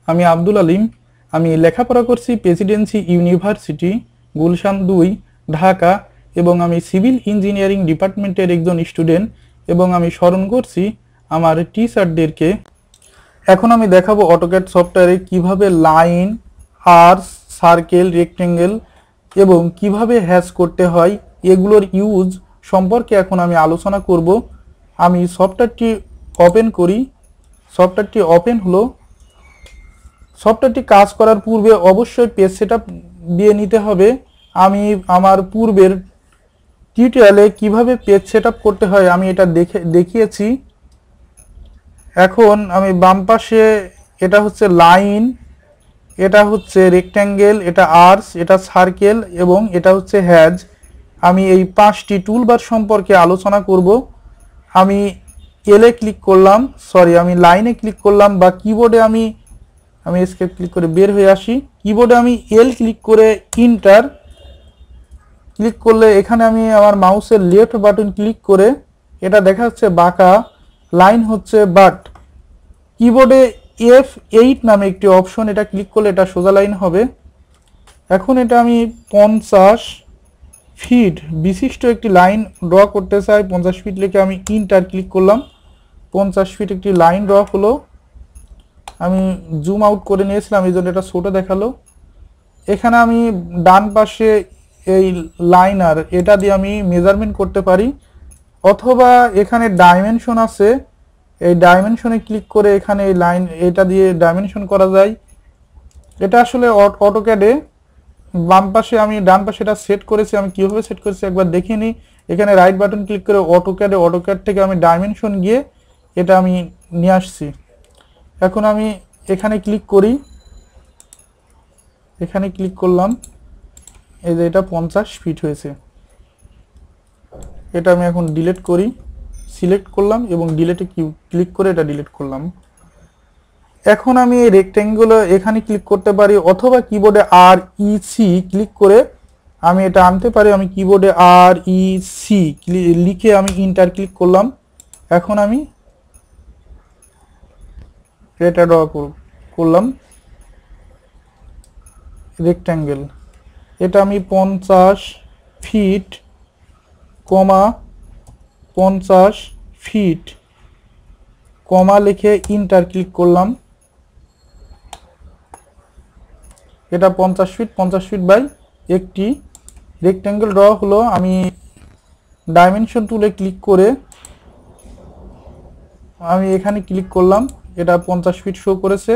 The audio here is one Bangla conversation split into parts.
আমি আব্দুল আলিম। আমি লেখাপড়া করছি প্রেসিডেন্সি ইউনিভার্সিটি গুলশান 2 ঢাকা এবং আমি সিভিল ইঞ্জিনিয়ারিং ডিপার্টমেন্টের একজন স্টুডেন্ট এবং আমি স্মরণ করছি আমার টিচারদেরকে। এখন আমি দেখাবো অটোক্যাড সফটওয়্যারে কিভাবে লাইন, আর্স, সার্কেল, রেক্টেঙ্গেল এবং কিভাবে হ্যাশ করতে হয় এগুলোর ইউজ সম্পর্কে এখন আমি আলোচনা করব। আমি সফটওয়্যারটি ওপেন করি। সফটওয়্যারটি ওপেন হলো। সফটওয়্যারটি কাজ করার পূর্বে অবশ্যই পেজ সেটআপ দিয়ে নিতে হবে। আমি আমার পূর্বের টিউটোরিয়ালে কিভাবে পেজ সেটআপ করতে হয় আমি এটা দেখিয়েছি। এখন আমি বাম পাশে এটা হচ্ছে লাইন, এটা হচ্ছে রেক্ট্যাঙ্গেল, এটা আর্স, এটা সার্কেল এবং এটা হচ্ছে হ্যাজ। আমি এই 5টি টুলবার সম্পর্কে আলোচনা করব। আমি এলে ক্লিক করলাম, আমি লাইনে ক্লিক করলাম বা কিবোর্ডে আমি এসকেপ ক্লিক করে বের হয়ে আসি। কিবোর্ডে আমি এল ক্লিক করে ইন্টার ক্লিক করলে এখানে আমি আমার মাউসের লেফট বাটন ক্লিক করে এটা দেখা যাচ্ছে বাঁকা, লাইন হচ্ছে বাট। কিবোর্ডে F8 নামে একটি অপশন, এটা ক্লিক করলে এটা সোজা লাইন হবে। এখন এটা আমি 50 ফিট বিশিষ্ট একটি লাইন ড্র করতে চাই। 50 ফিট লিখে আমি ইন্টার ক্লিক করলাম। 50 ফিট একটি লাইন ড্র হলো। আমি জুম আউট করে নিয়েছিলাম, এই জন্য এটা ছোটো দেখালো। এখানে আমি ডান পাশে এই লাইনার এটা দিয়ে আমি মেজারমেন্ট করতে পারি, অথবা এখানে ডাইমেনশন আছে, এই ডাইমেনশনে ক্লিক করে এখানে এই লাইন এটা দিয়ে ডাইমেনশন করা যায়। এটা আসলে অটোক্যাডে বাম পাশে আমি ডান পাশে এটা সেট করেছি। আমি কীভাবে সেট করেছি একবার দেখে নিই। এখানে রাইট বাটন ক্লিক করে অটোক্যাড থেকে আমি ডাইমেনশন গিয়ে এটা আমি নিয়ে আসছি। এখন আমি এখানে ক্লিক করি, এখানে ক্লিক করলাম, এই যে এটা 50 ফিট হয়েছে। এটা আমি এখন ডিলিট করি, সিলেক্ট করলাম এবং ডিলিটে ক্লিক করে এটা ডিলিট করলাম। এখন আমি এই রেক্ট্যাঙ্গুলো এখানে ক্লিক করতে পারি, অথবা কিবোর্ডে REC ক্লিক করে আমি এটা আনতে পারি। আমি কিবোর্ডে REC লিখে আমি ইন্টার ক্লিক করলাম। এখন আমি এটা ড্র করলাম রেক্ট্যাঙ্গেল। এটা আমি 50 ফিট, 50 ফিট লিখে ইন্টার ক্লিক করলাম। এটা 50 ফিট বাই একটি রেক্ট্যাঙ্গেল ড্র হলো। আমি ডাইমেনশন টুলে ক্লিক করে আমি এখানে ক্লিক করলাম, এটা 50 ফিট শো করেছে।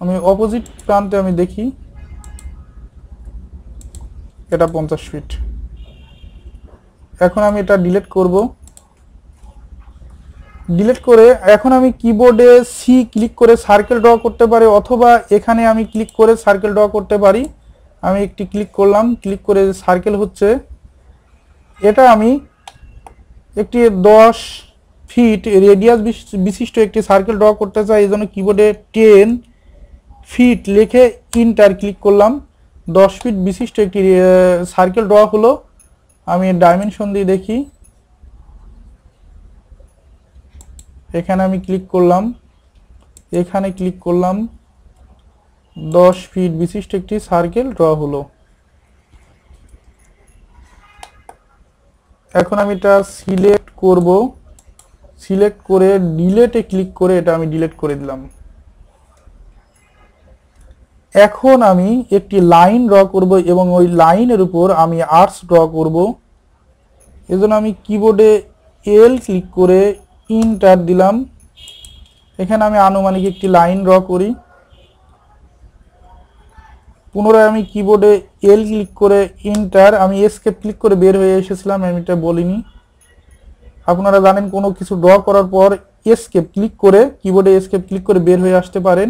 আমি অপোজিট প্রান্তে আমি দেখি, এটা 50 ফিট। এখন আমি এটা ডিলিট করব। ডিলিট করে এখন আমি কিবোর্ডে সি ক্লিক করে সার্কেল ড্র করতে পারি, অথবা এখানে আমি ক্লিক করে সার্কেল ড্র করতে পারি। আমি একটি ক্লিক করলাম, ক্লিক করে সার্কেল হচ্ছে। এটা আমি একটি 10 ফিট রেডিয়াস বিশিষ্ট একটি সার্কেল ড্র করতে চাই, এই জন্য কিবোর্ডে 10 ফিট লিখে ইন্টার ক্লিক করলাম। 10 ফিট বিশিষ্ট একটি সার্কেল ড্র হলো। আমি ডাইমেনশন দিয়ে দেখি, এখানে আমি ক্লিক করলাম, এখানে ক্লিক করলাম, 10 ফিট বিশিষ্ট একটি সার্কেল ড্র হলো। এখন আমি এটা সিলেক্ট করব, সিলেক্ট করে ডিলিটে ক্লিক করে এটা আমি ডিলিট করে দিলাম। এখন আমি একটি লাইন ড্র করব এবং ওই লাইনের উপর আমি আর্টস ড্র করব। এজন্য আমি কিবোর্ডে এল ক্লিক করে ইন্টার দিলাম। এখানে আমি আনুমানিক একটি লাইন ড্র করি। পুনরায় আমি কিবোর্ডে এল ক্লিক করে ইন্টার, আমি এসকেপ ক্লিক করে বের হয়ে এসেছিলাম, আমি এটা বলিনি। আপনারা জানেন কোনো কিছু ড্র করার পর এসকেপ ক্লিক করে কিবোর্ডে এসকেপ ক্লিক করে বের হয়ে আসতে পারেন।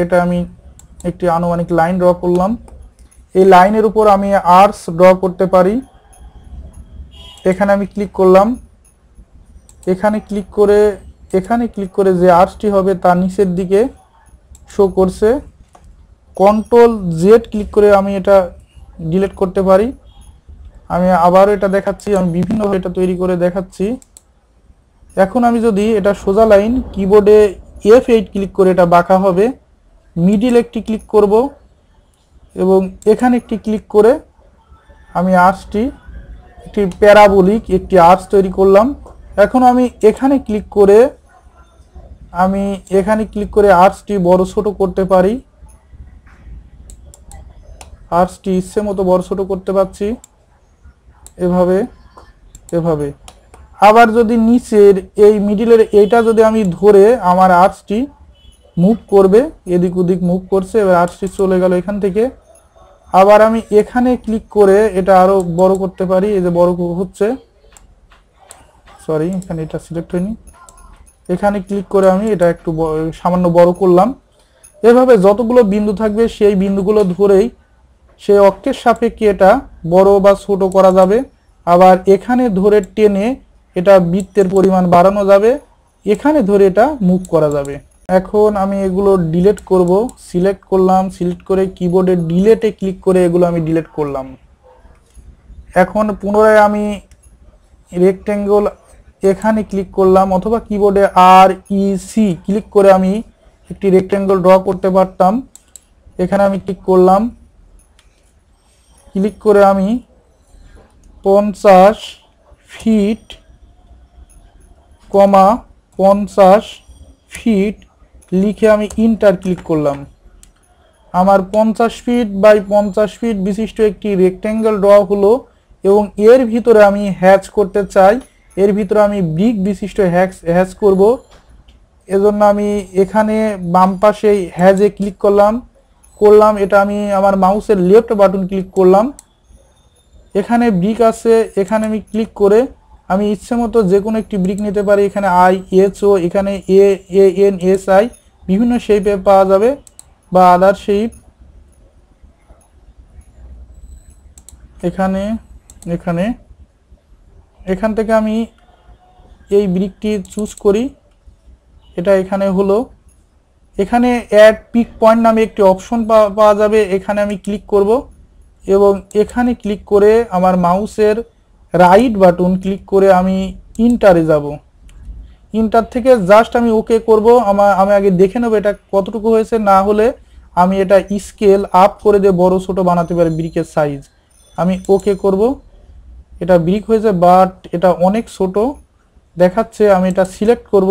এটা আমি একটি আনুমানিক লাইন ড্র করলাম। এই লাইনের উপর আমি আর্টস ড্র করতে পারি। এখানে আমি ক্লিক করলাম, এখানে ক্লিক করে যে আর্টসটি হবে তার নিচের দিকে শো করছে। কন্ট্রোল জেড ক্লিক করে আমি এটা ডিলিট করতে পারি। আমি আবারও এটা দেখাচ্ছি, আমি বিভিন্নভাবে এটা তৈরি করে দেখাচ্ছি। এখন আমি যদি এটা সোজা লাইন কিবোর্ডে F8 ক্লিক করে এটা বাঁকা হবে, মিডিল একটি ক্লিক করব এবং এখানে একটি ক্লিক করে আমি আর্চটি একটি প্যারাবোলিক একটি আর্চ তৈরি করলাম। এখন আমি এখানে ক্লিক করে আর্চটি বড় ছোট করতে পারি, আর্চটি ইচ্ছে মতো বড় ছোট করতে পারছি এভাবে এভাবে। আবার যদি নিচের এই মিডিলের এইটা যদি আমি ধরে আমার আর্চটি মুভ করবে, এদিক ওদিক মুভ করছে, এবার আর্চটি চলে গেল এখান থেকে। আবার আমি এখানে ক্লিক করে এটা আরো বড় করতে পারি, এই যে বড় হচ্ছে, সরি এখানে এটা সিলেক্ট হয়নি, এখানে ক্লিক করে আমি এটা একটু সামান্য বড় করলাম। এভাবে যতগুলো বিন্দু থাকবে সেই বিন্দুগুলো ধরেই সেই অক্ষের সাপেক্ষে এটা বড় বা ছোট করা যাবে। আবার এখানে ধরে টেনে এটা বৃত্তের পরিমাণ বাড়ানো যাবে, এখানে ধরে এটা মুভ করা যাবে। এখন আমি এগুলো ডিলিট করব, সিলেক্ট করলাম, সিলেক্ট করে কিবোর্ডে ডিলিটে ক্লিক করে এগুলো আমি ডিলিট করলাম। এখন পুনরায় আমি রেক্টেঙ্গল এখানে ক্লিক করলাম, অথবা কিবোর্ডে REC ক্লিক করে আমি একটি রেক্টেঙ্গল ড্র করতে পারতাম। এখানে আমি ক্লিক করলাম, ক্লিক করে আমি 50 ফিট, 50 ফিট লিখে আমি ইন্টার ক্লিক করলাম। আমার 50 ফিট বাই 50 ফিট বিশিষ্ট একটি রেক্টেঙ্গল ড্র হলো এবং এর ভিতরে আমি হ্যাচ করতে চাই, এর ভিতরে আমি ব্রিক বিশিষ্ট হ্যাচ করব। এজন্য আমি এখানে বাম পাশে হ্যাজে ক্লিক করলাম, এটা আমি আমার মাউসের লেফট বাটন ক্লিক করলাম, এখানে ব্রিক আছে, এখানে আমি ক্লিক করে আমি ইচ্ছে মতো যে কোনো একটি ব্রিক নিতে পারি। এখানে IHO, এখানে ANSI বিভিন্ন শেপে পাওয়া যাবে বা আদার শেপ। এখান থেকে আমি এই ব্রিকটি চুজ করি, এটা এখানে হলো। এখানে অ্যাড পিক পয়েন্ট নামে একটি অপশন পাওয়া যাবে, এখানে আমি ক্লিক করব এবং এখানে ক্লিক করে আমার মাউসের রাইট বাটন ক্লিক করে আমি ইন্টারে যাব। ইন্টার থেকে জাস্ট আমি ওকে করব। আমি আগে দেখে নেব এটা কতটুকু হয়েছে, না হলে আমি এটা স্কেল আপ করে দিয়ে বড় ছোট বানাতে পারি ব্রিকের সাইজ। আমি ওকে করব, এটা ব্রিক হয়েছে বাট এটা অনেক ছোট দেখাচ্ছে। আমি এটা সিলেক্ট করব,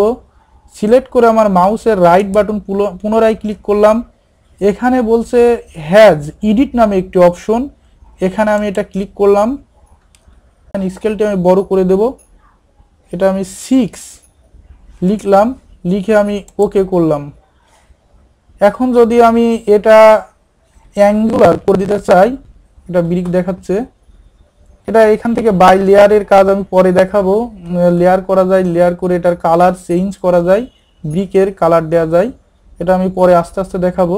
সিলেক্ট করে আমার মাউসের রাইট বাটন পুনরায় ক্লিক করলাম, এখানে বলছে হ্যাজ এডিট নামে একটি অপশন, এখানে আমি এটা ক্লিক করলাম, স্কেলটি আমি বড় করে দেব, এটা আমি 6 লিখলাম, লিখে আমি ওকে করলাম। এখন যদি আমি এটা অ্যাঙ্গুলার করে দিতে চাই, এটা ব্রিক দেখাচ্ছে, এটা এখান থেকে বাই লেয়ারের কাজ আমি পরে দেখাবো। লেয়ার করা যায়, লেয়ার করে এটার কালার চেঞ্জ করা যায়, ব্রিকের কালার দেওয়া যায়, এটা আমি পরে আস্তে আস্তে দেখাবো।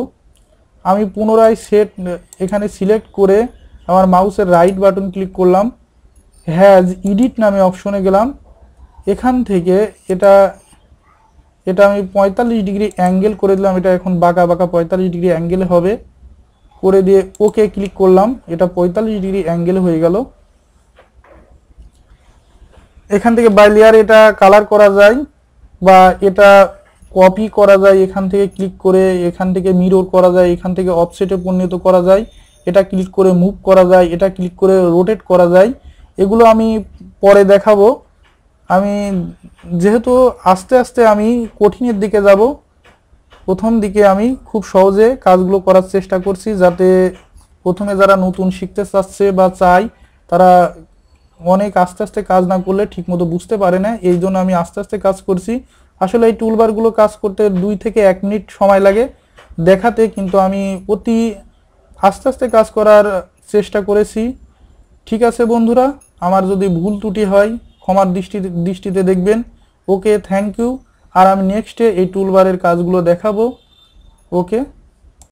আমি পুনরায় সেট এখানে সিলেক্ট করে আমার মাউসের রাইট বাটন ক্লিক করলাম, হ্যাজ এডিট নামে অপশনে গেলাম, এখান থেকে এটা আমি 45 ডিগ্রি অ্যাঙ্গেল করে দিলাম, এটা এখন বাঁকা 45 ডিগ্রি অ্যাঙ্গেল হবে, করে দিয়ে ওকে ক্লিক করলাম, এটা 45 ডিগ্রি অ্যাঙ্গেল হয়ে গেল। এখান থেকে বাই লেয়ার এটা কালার করা যায় বা এটা কপি করা যায়, এখান থেকে ক্লিক করে এখান থেকে মিরর করা যায়, এখান থেকে অফসেটে পরিণত করা যায়, এটা ক্লিক করে মুভ করা যায়, এটা ক্লিক করে রোটেট করা যায়। এগুলো আমি পরে দেখাবো। আমি যেহেতু আস্তে আস্তে আমি কঠিনের দিকে যাব, প্রথম দিকে আমি খুব সহজে কাজগুলো করার চেষ্টা করছি, যাতে প্রথমে যারা নতুন শিখতে চাচ্ছে বা চায় তারা অনেক আস্তে আস্তে কাজ না করলে ঠিকমতো বুঝতে পারে না, এই জন্য আমি আস্তে আস্তে কাজ করছি। আসলে এই টুলবারগুলো কাজ করতে 2 থেকে 1 মিনিট সময় লাগে দেখাতে, কিন্তু আমি অতি আস্তে আস্তে কাজ করার চেষ্টা করেছি। ঠিক আছে বন্ধুরা, আমার যদি ভুল ত্রুটি হয় ক্ষমার দৃষ্টিতে দেখবেন। ওকে, থ্যাংক ইউ। আর আমি নেক্সটে এই টুলবারের কাজগুলো দেখাবো। ওকে।